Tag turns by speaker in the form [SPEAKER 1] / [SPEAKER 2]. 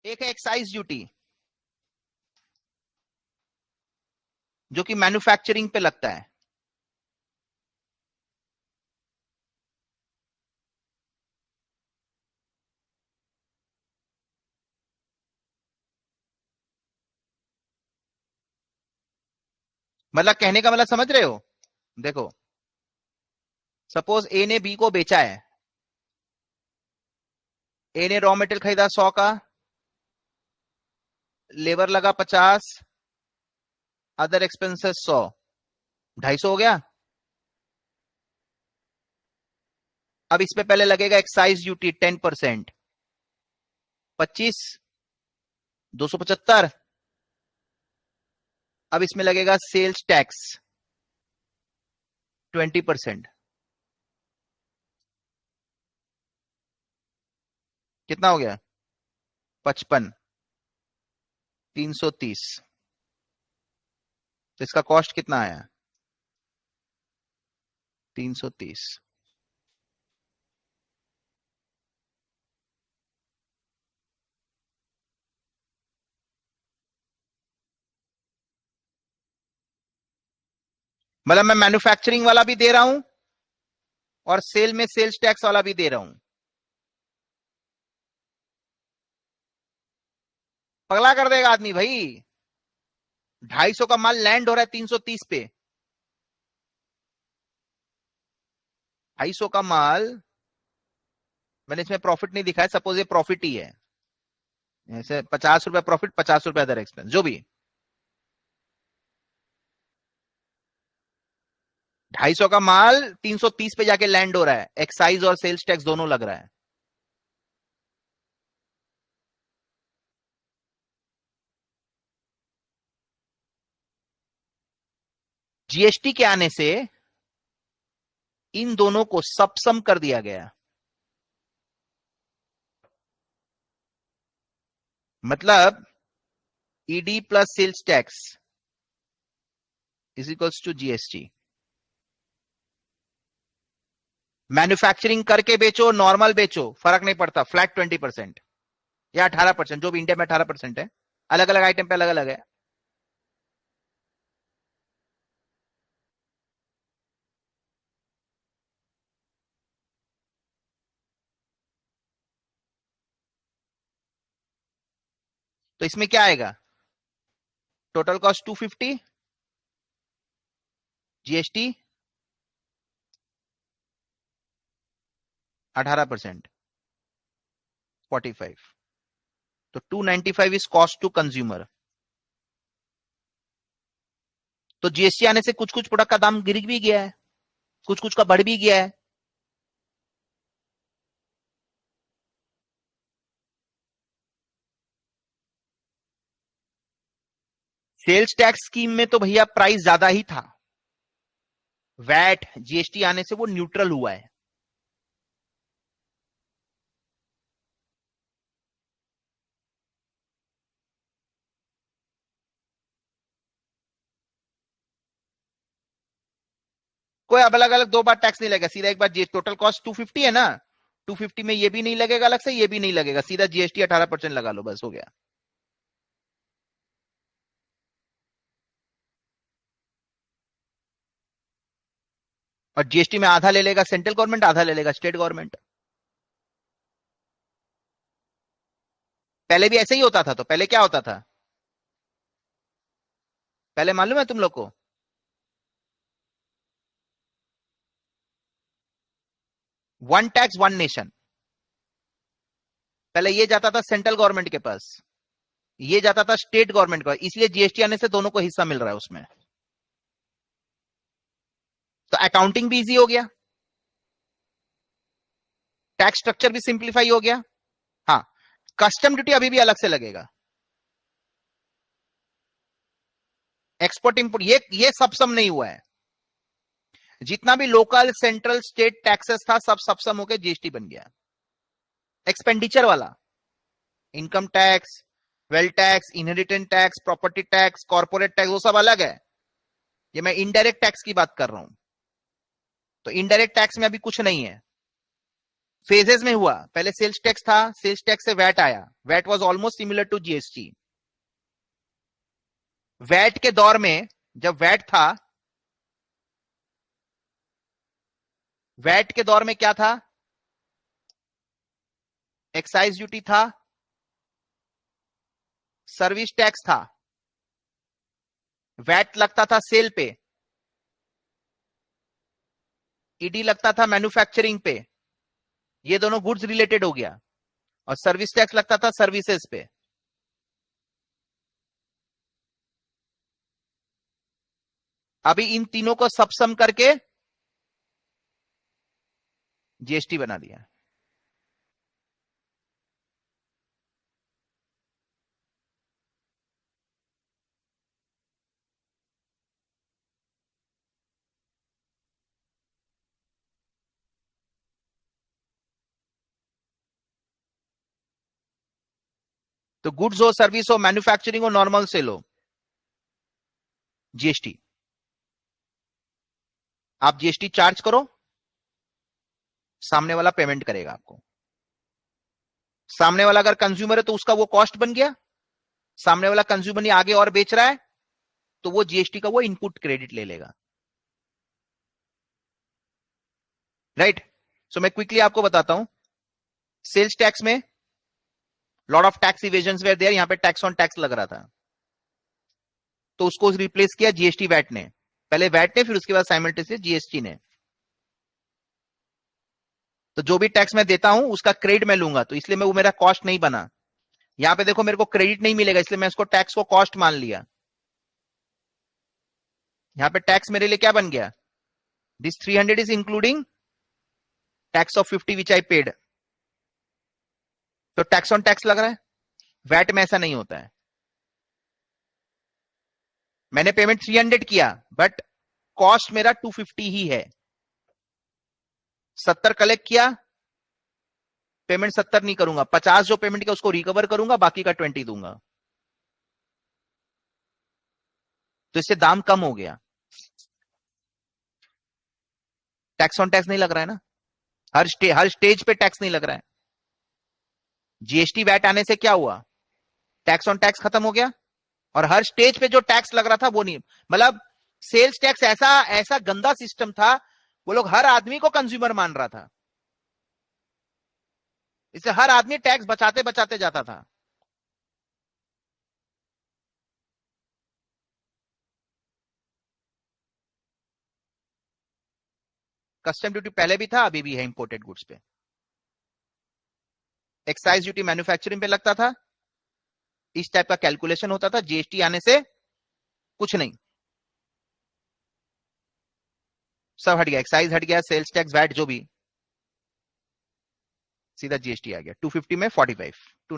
[SPEAKER 1] एक है excise duty, जो कि मैन्युफैक्चरिंग पे लगता है। मतलब कहने का मतलब समझ रहे हो? देखो, सपोज ए ने बी को बेचा है। ए ने रॉ मेटेरियल खरीदा 100 का, लेबर लगा 50, अदर एक्सपेंसेस 100, 250 हो गया। अब इसमें पहले लगेगा एक्साइज ड्यूटी 10%, 25, 275। अब इसमें लगेगा सेल्स टैक्स 20%। कितना हो गया? 55, 330। तो इसका कॉस्ट कितना आया? 330। मतलब मैं मैन्युफैक्चरिंग वाला भी दे रहा हूं और सेल में सेल्स टैक्स वाला भी दे रहा हूं। पगला कर देगा आदमी भाई। 250 का माल लैंड हो रहा है 330 पे। 250 का माल, मैंने इसमें प्रॉफिट नहीं दिखाया, सपोज ये प्रॉफिट ही है, जैसे 50 रुपए प्रॉफिट, 50 रुपए अदर एक्सपेंस, जो भी। 250 का माल 330 पे जाके लैंड हो रहा है, एक्साइज और सेल्स टैक्स दोनों लग रहा है। जीएसटी के आने से इन दोनों को सबसम कर दिया गया। मतलब ED plus sales tax is equals to GST. Manufacturing करके बेचो, नॉर्मल बेचो, फर्क नहीं पड़ता, फ्लैट 20% या 18%, जो भी इंडिया में 18% है, अलग अलग आइटम पे अलग अलग है। तो इसमें क्या आएगा? Total cost 250, GST 18%, 45। तो 295 इज कॉस्ट टू कंज्यूमर। तो जीएसटी आने से कुछ कुछ प्रोडक्ट का दाम गिर भी गया है, कुछ कुछ का बढ़ भी गया है। सेल्स टैक्स स्कीम में तो भैया प्राइस ज्यादा ही था, वैट जीएसटी आने से वो न्यूट्रल हुआ है। कोई अलग अलग दो बार टैक्स नहीं लगेगा, सीधा एक बार। टोटल कॉस्ट 250 है ना, 250 में ये भी नहीं लगेगा अलग से, ये भी नहीं लगेगा, सीधा जीएसटी 18% लगा लो, बस हो गया। और जीएसटी में आधा ले लेगा सेंट्रल गवर्नमेंट, आधा ले लेगा स्टेट गवर्नमेंट। पहले भी ऐसे ही होता था। तो पहले क्या होता था? पहले मालूम है तुम लोग को? One tax one nation. पहले ये जाता था सेंट्रल गवर्नमेंट के पास, ये जाता था स्टेट गवर्नमेंट का, इसलिए जीएसटी आने से दोनों को हिस्सा मिल रहा है उसमें। तो अकाउंटिंग भी इजी हो गया, टैक्स स्ट्रक्चर भी सिंप्लीफाई हो गया। हाँ, कस्टम ड्यूटी अभी भी अलग से लगेगा। एक्सपोर्ट इंपोर्ट ये सब सम नहीं हुआ है। जितना भी लोकल सेंट्रल स्टेट टैक्सेस था, सब सबसम होकर जीएसटी बन गया। एक्सपेंडिचर वाला, income tax, wealth tax, inheritance tax, property tax, corporate tax, वो सब अलग है। ये मैं इनडायरेक्ट टैक्स की बात कर रहा हूं। तो इनडायरेक्ट टैक्स में अभी कुछ नहीं है। फेजेस में हुआ। पहले सेल्स टैक्स था, सेल्स टैक्स से वैट आया, VAT was almost similar to GST. VAT के दौर में जब वैट था, वैट के दौर में क्या था, एक्साइज ड्यूटी था, सर्विस टैक्स था, वैट लगता था सेल पे, ईडी लगता था मैन्युफैक्चरिंग पे, ये दोनों गुड्स रिलेटेड हो गया, और सर्विस टैक्स लगता था सर्विसेज पे। अभी इन तीनों को सबसम करके जीएसटी बना दिया। तो गुड्स हो, सर्विस हो, मैन्युफैक्चरिंग हो, नॉर्मल सेल हो, जीएसटी। आप जीएसटी चार्ज करो, सामने वाला पेमेंट करेगा आपको। सामने वाला अगर कंज्यूमर है तो उसका वो कॉस्ट बन गया, सामने वाला कंज्यूमर आगे और बेच रहा है तो वो जीएसटी का वो इनपुट क्रेडिट ले लेगा। राइट। सो मैं क्विकली आपको बताता हूं, सेल्स टैक्स में lot of tax evasion were there, यहां पे टैक्स ऑन टैक्स लग रहा था, तो उसको रिप्लेस किया जीएसटी वैट ने, पहले वैट ने, फिर उसके बाद साइमल्टेनियसली जीएसटी ने। तो जो भी टैक्स मैं देता हूं उसका क्रेडिट मैं लूंगा, तो इसलिए मैं वो मेरा कॉस्ट नहीं बना। यहां पे देखो मेरे को क्रेडिट नहीं मिलेगा, इसलिए मैं उसको टैक्स को कॉस्ट मान लिया। यहां पे टैक्स मेरे लिए क्या बन गया, this 300 is including tax of 50 which I paid, तो टैक्स ऑन टैक्स लग रहा है। वैट में ऐसा नहीं होता है, मैंने पेमेंट 300 किया बट कॉस्ट मेरा 250 ही है। 70 कलेक्ट किया, पेमेंट 70 नहीं करूंगा, 50 जो पेमेंट किया उसको रिकवर करूंगा, बाकी का 20 दूंगा, तो इससे दाम कम हो गया। टैक्स ऑन टैक्स नहीं लग रहा है ना, हर स्टेज पे टैक्स नहीं लग रहा है। जीएसटी वैट आने से क्या हुआ, टैक्स ऑन टैक्स खत्म हो गया, और हर स्टेज पे जो टैक्स लग रहा था वो नहीं, मतलब सेल्स टैक्स ऐसा ऐसा गंदा सिस्टम था, वो लोग हर आदमी को कंज्यूमर मान रहा था, इससे हर आदमी टैक्स बचाते बचाते जाता था। कस्टम ड्यूटी पहले भी था, अभी भी है इंपोर्टेड गुड्स पे। एक्साइज ड्यूटी मैन्युफैक्चरिंग पे लगता था, इस टाइप का कैलकुलेशन होता था। जीएसटी आने से कुछ नहीं, सब हट गया, एक्साइज हट गया, सेल्स टैक्स वैट जो भी, सीधा जीएसटी आ गया। 250 में 45